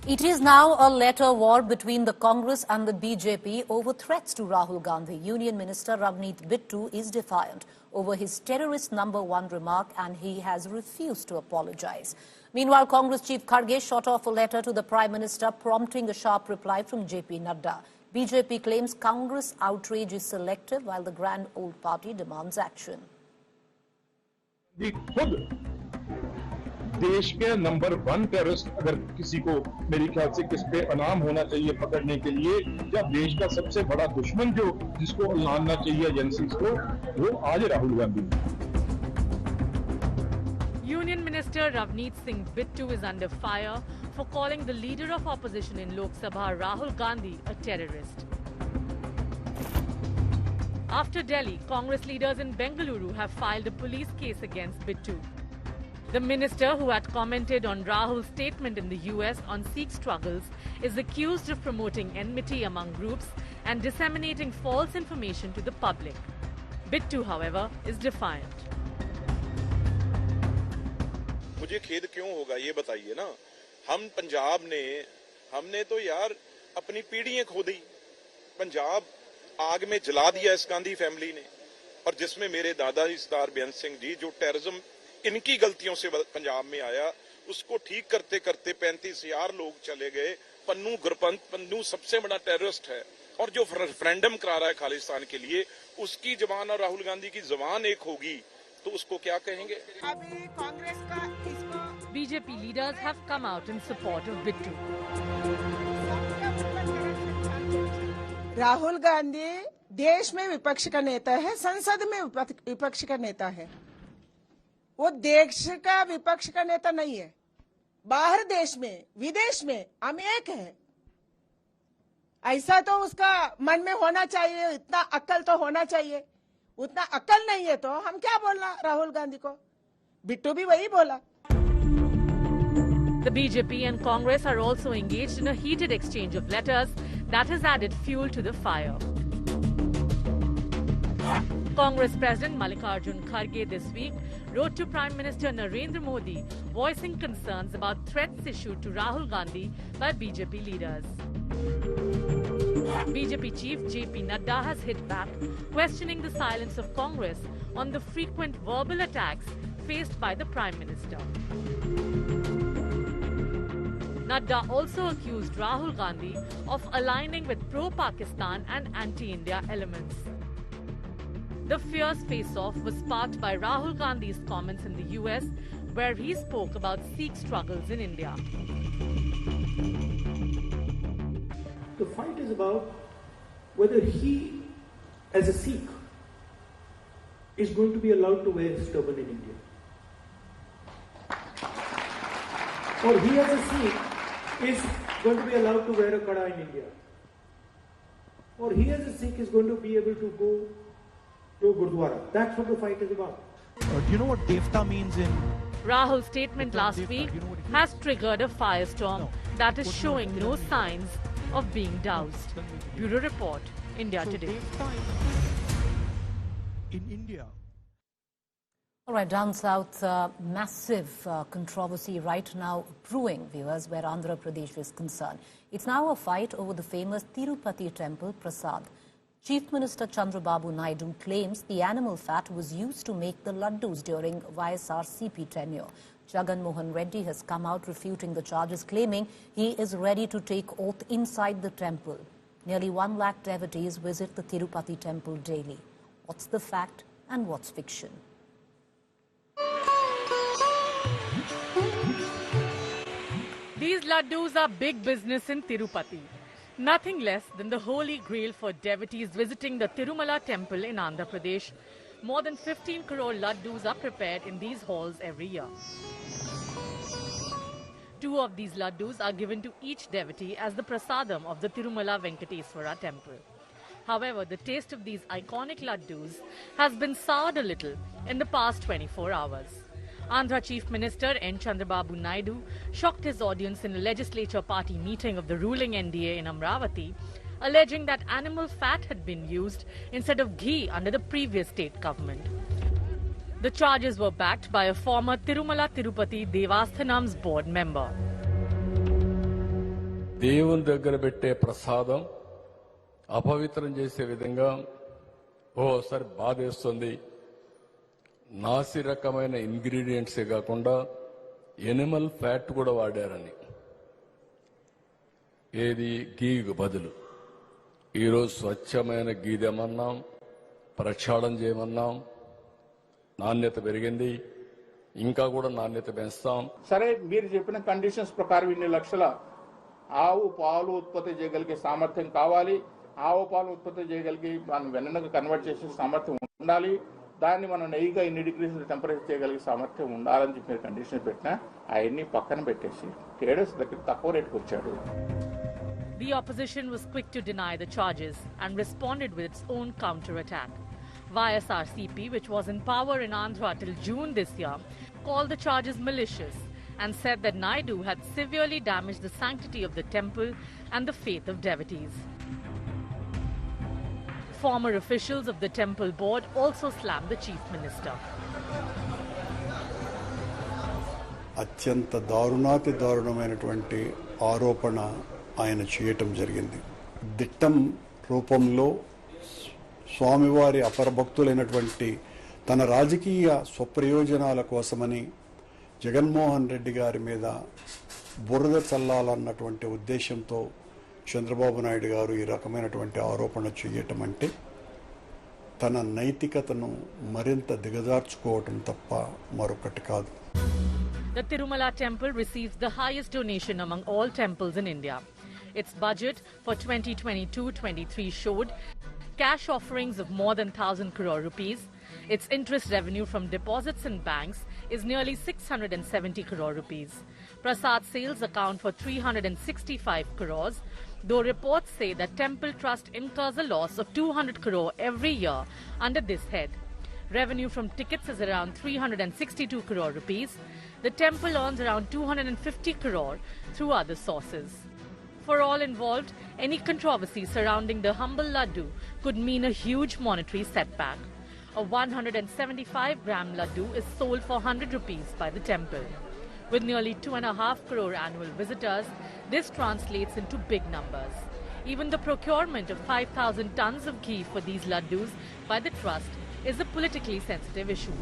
It is now a letter war between the Congress and the BJP over threats to Rahul Gandhi. Union Minister Ravneet Bittu is defiant over his terrorist #1 remark and he has refused to apologize. Meanwhile, Congress Chief Kharge shot off a letter to the Prime Minister prompting a sharp reply from JP Nadda. BJP claims Congress outrage is selective while the Grand Old Party demands action. देश के number 1 terrorist अगर किसी को मेरे ख्याल से किस पे अनाम होना चाहिए पकड़ने के लिए, या देश का सबसे बड़ा दुश्मन जो जिसको अनामना चाहिए एजेंसीज को, वो आज Rahul Gandhi. Union Minister Ravneet Singh Bittu is under fire for calling the leader of opposition in Lok Sabha, Rahul Gandhi, a terrorist. After Delhi, Congress leaders in Bengaluru have filed a police case against Bittu. The minister, who had commented on Rahul's statement in the US on Sikh struggles, is accused of promoting enmity among groups and disseminating false information to the public. Bittu, however, is defiant. मुझे खेद क्यों होगा ये बताइए ना। हम पंजाब ने हमने तो यार अपनी पीढ़ियां खो दी। पंजाब आग में जला दिया इस गांधी फैमिली ने, और जिसमें मेरे दादाजी सरदार बेअंत सिंह जी, जो टेररिज्म इनकी गलतियों से पंजाब में आया, उसको ठीक करते करते 35,000 लोग चले गए। पन्नू गुरपंत पन्नू सबसे बड़ा टेररिस्ट है, और जो रेफरेंडम करा रहा है खालिस्तान के लिए, उसकी जबान और राहुल गांधी की जबान एक होगी तो उसको क्या कहेंगे। अभी कांग्रेस का इसको BJP leaders have come out in support of Bittu. Rahul Gandhi देश में विपक्ष का नेता है, संसद में विपक्ष का नेता है। वो देश का विपक्ष का नेता नहीं है। बाहर देश में, विदेश में हम एक हैं। ऐसा तो उसका मन में होना चाहिए, इतना अक्ल तो होना चाहिए। उतना अक्ल नहीं है तो हम क्या बोलना राहुल गांधी को। बिट्टू भी वही बोला। The BJP and Congress are also engaged in a heated exchange of letters that has added fuel to the fire. Congress President Mallikarjun Kharge this week wrote to Prime Minister Narendra Modi voicing concerns about threats issued to Rahul Gandhi by BJP leaders. BJP chief JP Nadda has hit back, questioning the silence of Congress on the frequent verbal attacks faced by the Prime Minister. Nadda also accused Rahul Gandhi of aligning with pro-Pakistan and anti-India elements. The fierce face-off was sparked by Rahul Gandhi's comments in the US, where he spoke about Sikh struggles in India. The fight is about whether he, as a Sikh, is going to be allowed to wear his turban in India. Or he, as a Sikh, is going to be allowed to wear a kada in India. Or he, as a Sikh, is going to be able to go to Gurdwara. That's what the fight is about. Do you know what devta means in... Rahul's statement last week has triggered a firestorm that is showing no signs of being doused. Bureau Report, India Today. In India. All right, down south, massive controversy right now brewing, viewers, where Andhra Pradesh is concerned. It's now a fight over the famous Tirupati temple prasad. Chief Minister Chandrababu Naidu claims the animal fat was used to make the laddus during YSRCP tenure. Jagan Mohan Reddy has come out refuting the charges, claiming he is ready to take oath inside the temple. Nearly 1 lakh devotees visit the Tirupati temple daily. What's the fact and what's fiction? These laddus are big business in Tirupati. Nothing less than the holy grail for devotees visiting the Tirumala temple in Andhra Pradesh. More than 15 crore laddus are prepared in these halls every year. 2 of these laddus are given to each devotee as the prasadam of the Tirumala Venkateswara temple. However, the taste of these iconic laddus has been soured a little in the past 24 hours. Andhra Chief Minister N. Chandrababu Naidu shocked his audience in a legislature party meeting of the ruling NDA in Amravati, alleging that animal fat had been used instead of ghee under the previous state government. The charges were backed by a former Tirumala Tirupati Devasthanam's board member. దేవుని దగ్గర పెట్టే ప్రసాదం అపవిత్రం చేసే విధంగా ఓసారి బాధేస్తుంది. నాసి రకమైన ఇంగ్రీడియంట్సే కాకుండా ఎనిమల్ ఫ్యాట్ కూడా వాడారని, ఏది గీకు బదులు. ఈరోజు స్వచ్ఛమైన గీ తెమన్నాం, ప్రక్షాళన చేయమన్నాం, నాణ్యత పెరిగింది, ఇంకా కూడా నాణ్యత పెంచుతాం. సరే, మీరు చెప్పిన కండిషన్స్ ప్రకారం ఇన్ని లక్షల ఆవు పాలు ఉత్పత్తి చేయగలిగే సామర్థ్యం కావాలి. ఆవు పాలు ఉత్పత్తి చేయగలిగి మనం వెన్నకు కన్వర్ట్ చేసే సామర్థ్యం ఉండాలి. దాన్ని మనం నెయ్యిగా ఇన్ని డిగ్రీస్ టెంపరేచర్ చేయగలిగే సామర్థ్యం ఉండాలని చెప్పి మీరు కండిషన్ పెట్టినా అవన్నీ పక్కన పెట్టేసి ట్రేడర్స్ దగ్గర తక్కువ రేటుకు వచ్చాడు. The opposition was quick to deny the charges and responded with its own counter-attack. YSRCP, which was in power in Andhra till June this year, called the charges malicious and said that Naidu had severely damaged the sanctity of the temple and the faith of devotees. Former officials of the temple board also slammed the chief minister. అత్యంత దారుణాతి దారుణమైనటువంటి ఆరోపణ ఆయన చేయటం జరిగింది. దిట్టం రూపంలో స్వామివారి అపరభక్తులైనటువంటి తన రాజకీయ స్వప్రయోజనాల కోసమని జగన్మోహన్ రెడ్డి గారి మీద బురద చల్లాలన్నటువంటి ఉద్దేశంతో చంద్రబాబు నాయుడు గారు ఈ రకమైనటువంటి ఆరోపణ చేయటం అంటే తన నైతికతను మరింత దిగజార్చుకోవటం తప్ప మరొకటి కాదు. The Tirumala temple receives the highest donation among all temples in India. Its budget for 2022-23 showed cash offerings of more than 1,000 crore rupees. Its interest revenue from deposits in banks is nearly 670 crore rupees. Prasad sales account for 365 crores, though reports say that Temple Trust incurs a loss of 200 crore every year under this head. Revenue from tickets is around 362 crore rupees. The temple earns around 250 crore through other sources. For all involved, any controversy surrounding the humble laddu could mean a huge monetary setback. A 175-gram laddu is sold for 100 rupees by the temple. With nearly 2.5 crore annual visitors, this translates into big numbers. Even the procurement of 5,000 tons of ghee for these laddus by the trust is a politically sensitive issue.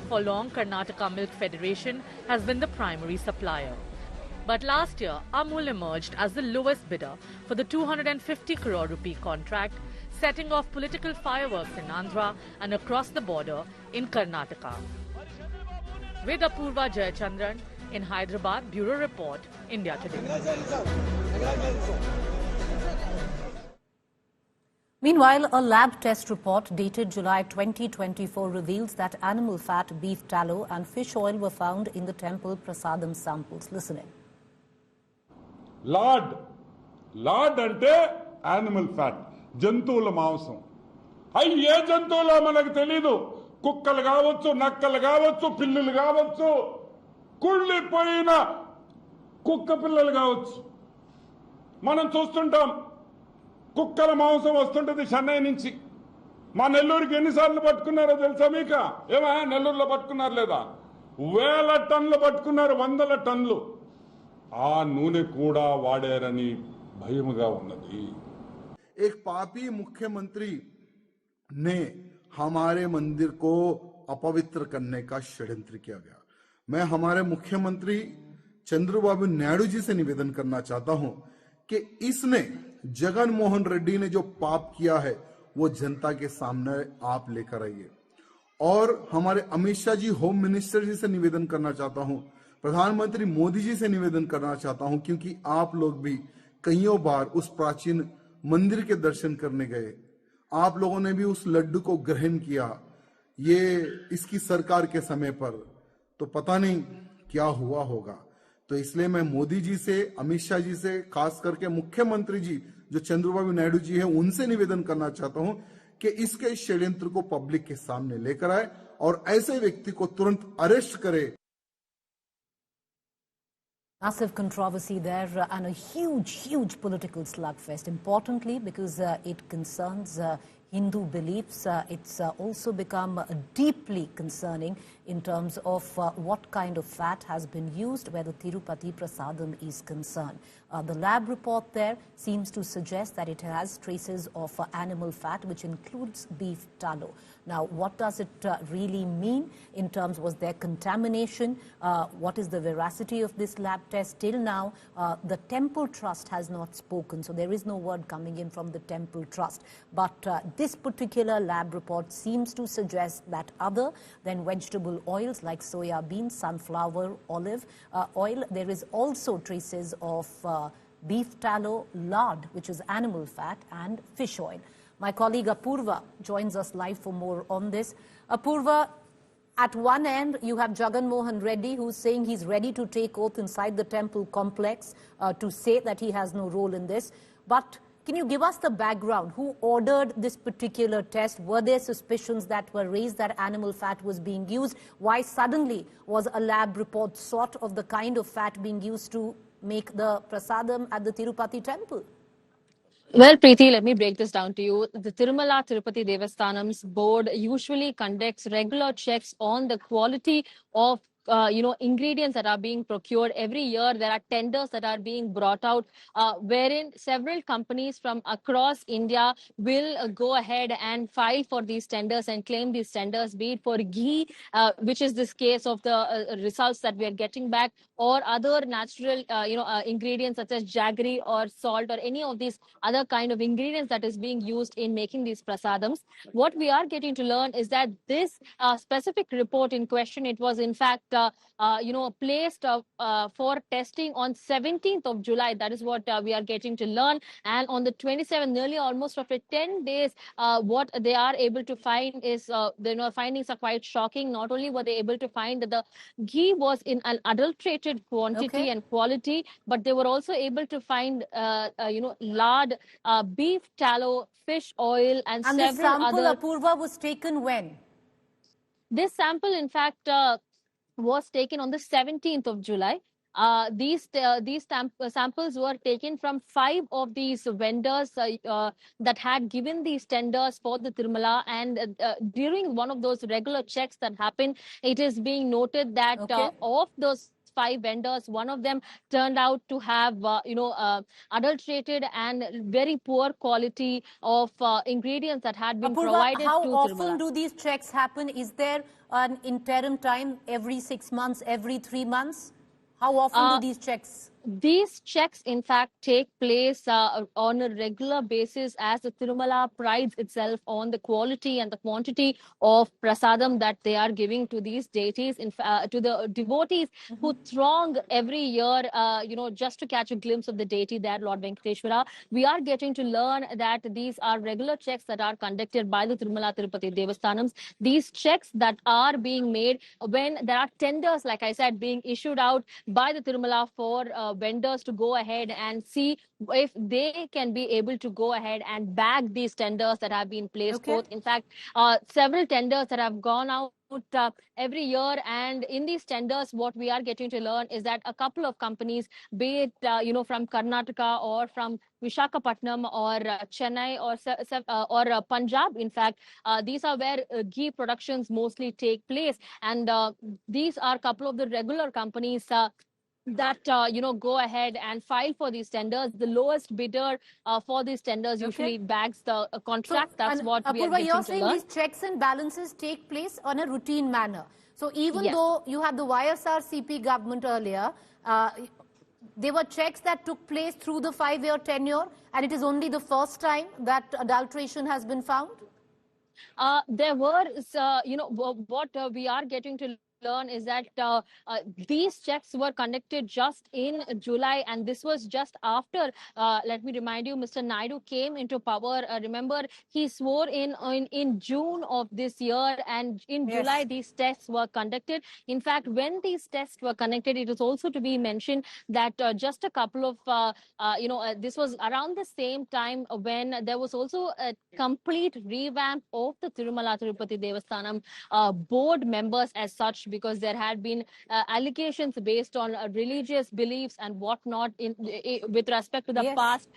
For long, Karnataka Milk Federation has been the primary supplier. But last year, Amul emerged as the lowest bidder for the 250 crore rupee contract, setting off political fireworks in Andhra and across the border in Karnataka. With Apurva Jayachandran in Hyderabad, Bureau Report, India Today. Meanwhile, a lab test report dated July 2024 reveals that animal fat, beef tallow and fish oil were found in the temple prasadam samples. Listen in. Lord అంటే animal fat, జంతువుల మాంసం. అవి ఏ జంతువులో మనకు తెలీదు. కుక్కలు కావచ్చు, నక్కలు కావచ్చు, పిల్లులు కావచ్చు, కుళ్ళిపోయిన కుక్క పిల్లలు కావచ్చు. మనం చూస్తుంటాం కుక్కల మాంసం వస్తుంటది చెన్నై నుంచి. మా నెల్లూరుకి ఎన్నిసార్లు పట్టుకున్నారో తెలుసా మీకు? ఏమా నెల్లూరులో పట్టుకున్నారు లేదా? 1000 టన్నులు పట్టుకున్నారు, 100 టన్నులు. ఆ నూనె కూడా వాడారని భయముగా ఉన్నది. एक पापी मुख्यमंत्री ने हमारे मंदिर को अपवित्र करने का षड्यंत्र किया गया. मैं हमारे मुख्यमंत्री चंद्रबाबू नायडू जी से निवेदन करना चाहता हूं कि इसने जगन मोहन रेड्डी ने जो पाप किया है वो जनता के सामने आप लेकर आइए. और हमारे अमित शाह जी होम मिनिस्टर जी से निवेदन करना चाहता हूं, प्रधानमंत्री मोदी जी से निवेदन करना चाहता हूं, क्योंकि आप लोग भी कईयों बार उस प्राचीन मंदिर के दर्शन करने गए, आप लोगों ने भी उस लड्डू को ग्रहण किया. ये इसकी सरकार के समय पर तो पता नहीं क्या हुआ होगा. तो इसलिए मैं मोदी जी से, अमित शाह जी से, खास करके मुख्यमंत्री जी जो चंद्रबाबू नायडू जी है, उनसे निवेदन करना चाहता हूं कि इसके षड्यंत्र को पब्लिक के सामने लेकर आए और ऐसे व्यक्ति को तुरंत अरेस्ट करे. Massive controversy there and a huge political slugfest. Importantly, because it concerns Hindu beliefs, it's also become deeply concerning in terms of what kind of fat has been used where the Tirupati Prasadam is concerned. The lab report there seems to suggest that it has traces of animal fat, which includes beef tallow. Now, what does it really mean in terms, was there contamination? What is the veracity of this lab test? Till now, the Temple Trust has not spoken, so there is no word coming in from the Temple Trust. But this particular lab report seems to suggest that other than vegetable oils like soya bean, sunflower, olive oil, there is also traces of beef tallow, lard, which is animal fat, and fish oil. My colleague Apurva joins us live for more on this. Apurva, at one end, you have Jagan Mohan Reddy, who's saying he's ready to take oath inside the temple complex to say that he has no role in this. But can you give us the background? Who ordered this particular test? Were there suspicions that were raised that animal fat was being used? Why suddenly was a lab report sought of the kind of fat being used to make the prasadam at the Tirupati temple? Well, Preeti, let me break this down to you. The Tirumala Tirupati Devasthanam's board usually conducts regular checks on the quality of ingredients that are being procured. Every year there are tenders that are being brought out, wherein several companies from across India will go ahead and file for these tenders and claim these tenders, be it for ghee, which is this case of the results that we are getting back, or other natural ingredients such as jaggery or salt or any of these other kind of ingredients that is being used in making these prasadams. What we are getting to learn is that this specific report in question, it was in fact placed for testing on 17th of July. That is what we are getting to learn. And on the 27th, nearly almost after 10 days, what they are able to find is, the findings are quite shocking. Not only were they able to find that the ghee was in an adulterated quantity and quality, but they were also able to find, lard, beef tallow, fish oil, and several the sample, other. Apurva, was taken when? This sample, in fact, was taken on the 17th of July. These samples were taken from 5 of these vendors that had given these tenders for the Tirumala, and during one of those regular checks that happened, it is being noted that of those 5 vendors, one of them turned out to have adulterated and very poor quality of ingredients that had been provided how to often Tirumala. do these checks happen? Is there an interim time every 6 months, every 3 months? How often do these checks? These checks, in fact, take place on a regular basis, as the Tirumala prides itself on the quality and the quantity of prasadam that they are giving to these deities, to the devotees who throng every year, just to catch a glimpse of the deity there, Lord Venkateshwara. We are getting to learn that these are regular checks that are conducted by the Tirumala Tirupati Devasthanams. These checks that are being made when there are tenders, like I said, being issued out by the Tirumala for vendors to go ahead and see if they can be able to go ahead and bag these tenders that have been placed forth. In fact, several tenders that have gone out every year, and in these tenders, what we are getting to learn is that a couple of companies, be it from Karnataka or from Visakhapatnam or Chennai or Punjab, in fact, these are where ghee productions mostly take place, and these are a couple of the regular companies that go ahead and file for these tenders. The lowest bidder for these tenders usually bags the contract. That's what we are Apurva, getting you're to saying learn. these checks and balances take place on a routine manner. So even though you had the YSRCP government earlier, there were checks that took place through the 5-year tenure, and it is only the first time that adulteration has been found? There were, what we are getting to learn is that these checks were conducted just in July, and this was just after, let me remind you, Mr. Naidu came into power. Remember, he swore in June of this year, and in July these tests were conducted. In fact, when these tests were conducted, it is also to be mentioned that just a couple of, this was around the same time when there was also a complete revamp of the Tirumala Tirupati Devasthanam board members as such. Pradesh, because there had been allegations based on religious beliefs and whatnot with respect to the past,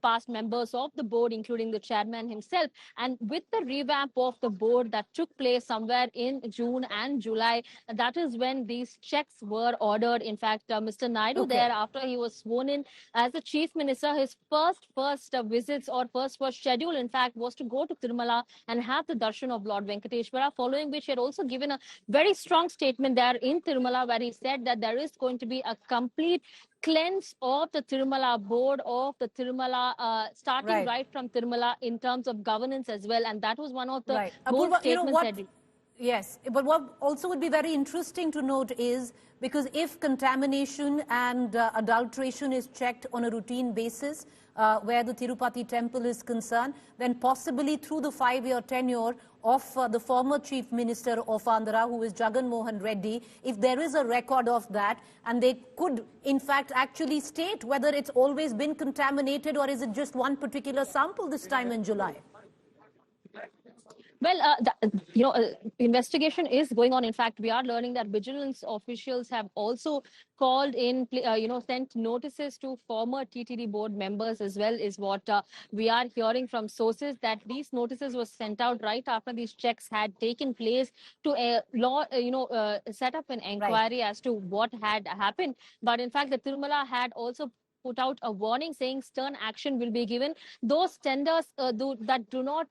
past members of the board, including the chairman himself. And with the revamp of the board that took place somewhere in June and July, that is when these checks were ordered. In fact, Mr. Naidu there, after he was sworn in as the chief minister, his first visits or first schedule, in fact, was to go to Tirumala and have the darshan of Lord Venkateshwara, following which he had also given a very strong statement there in Tirumala, where he said that there is going to be a complete cleanse of the Tirumala board, of the Tirumala, starting right from Tirumala in terms of governance as well. And that was one of the bold statements that Yes, but what also would be very interesting to note is, because if contamination and adulteration is checked on a routine basis, where the Tirupati temple is concerned, then possibly through the 5-year tenure of the former Chief Minister of Andhra, who is Jagan Mohan Reddy, if there is a record of that, and they could in fact actually state whether it's always been contaminated or is it just one particular sample this time in July. Well, investigation is going on. In fact, we are learning that vigilance officials have also called in, sent notices to former TTD board members as well, is what we are hearing from sources, that these notices were sent out right after these checks had taken place to set up an inquiry as to what had happened. But in fact, the Tirumala had also put out a warning saying stern action will be given. Those tenders that do not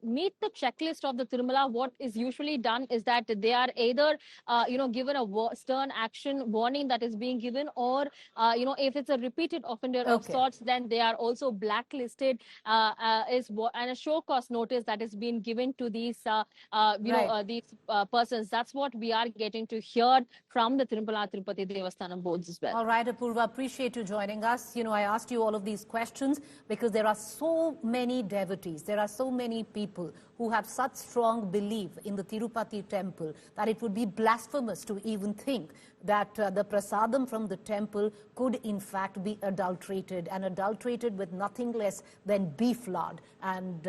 meet the checklist of the Tirumala, what is usually done is that they are either given a stern action warning that is being given, or if it's a repeated offender of sorts, then they are also blacklisted, and a show cause notice that is being given to these these persons. That's what we are getting to hear from the Tirumala Tirupati Devasthanam boards as well. All right, Apurva, appreciate you joining us. I asked you all of these questions because there are so many devotees, there are so many people who have such strong belief in the Tirupati temple that it would be blasphemous to even think that the prasadam from the temple could in fact be adulterated, and adulterated with nothing less than beef lard and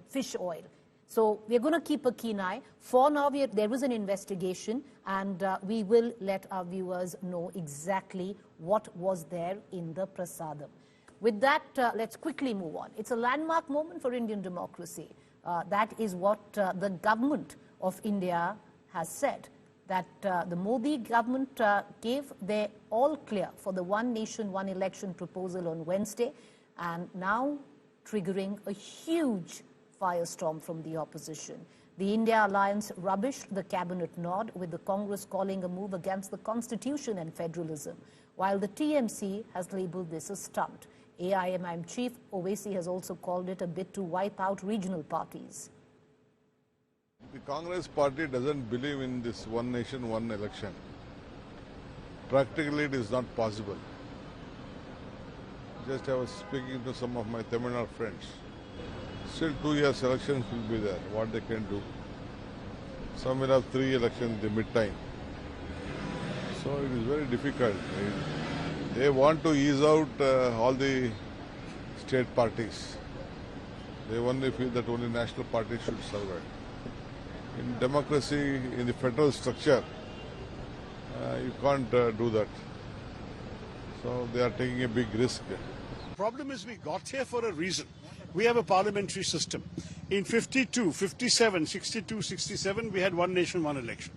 fish oil. So we're going to keep a keen eye. For now, there was an investigation, and we will let our viewers know exactly what was there in the prasadam. With that, let's quickly move on. It's a landmark moment for Indian democracy. That is what the government of India has said, that the Modi government gave their all clear for the One Nation, One Election proposal on Wednesday, and now triggering a huge firestorm from the opposition. The India Alliance rubbished the cabinet nod, with the Congress calling a move against the constitution and federalism, while the TMC has labelled this a stunt. AIMIM chief Owaisi has also called it a bid to wipe out regional parties. The Congress party doesn't believe in this one nation, one election. Practically it is not possible. Just I was speaking to some of my Tamil Nadu friends. Still 2 years elections will be there, what they can do. Some will have 3 elections in the mid-time. So it is very difficult. They want to ease out all the state parties. They only feel that only national parties should survive. In democracy, in the federal structure, you can't do that. So they are taking a big risk. The problem is we got here for a reason. We have a parliamentary system. In 52, 57, 62, 67, we had one nation, one election.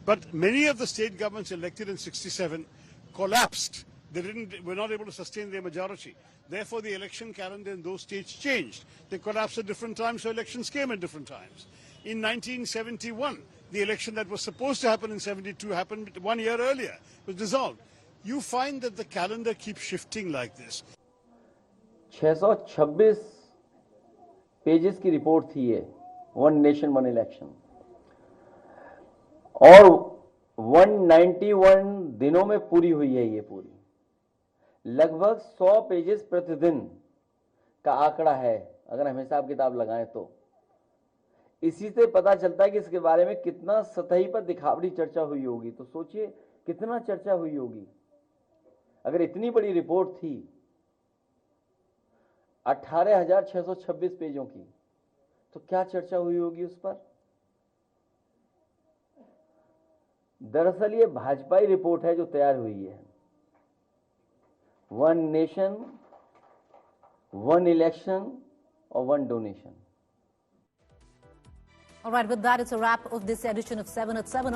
But many of the state governments elected in 67 collapsed. They were not able to sustain their majority. Therefore, the election calendar in those states changed. They collapsed at different times, so elections came at different times. In 1971, the election that was supposed to happen in 72 happened 1 year earlier, was dissolved. You find that the calendar keeps shifting like this. 626 pages की report थी ये, one nation one election, और 191 दिनों में पूरी हुई है ये पूरी. लगभग 100 पेजेस प्रतिदिन का आंकड़ा है अगर हम हिसाब किताब लगाएं तो. इसी से पता चलता है कि इसके बारे में कितना सतही पर दिखावटी चर्चा हुई होगी. तो सोचिए कितना चर्चा हुई होगी. अगर इतनी बड़ी रिपोर्ट थी 18,626 पेजों की, तो क्या चर्चा हुई होगी उस पर. दरअसल ये भाजपाई रिपोर्ट है जो तैयार हुई है। 1 नेशन, 1 इलेक्शन और 1 donation. All right, with that, it's a wrap of this edition of 7 at 7.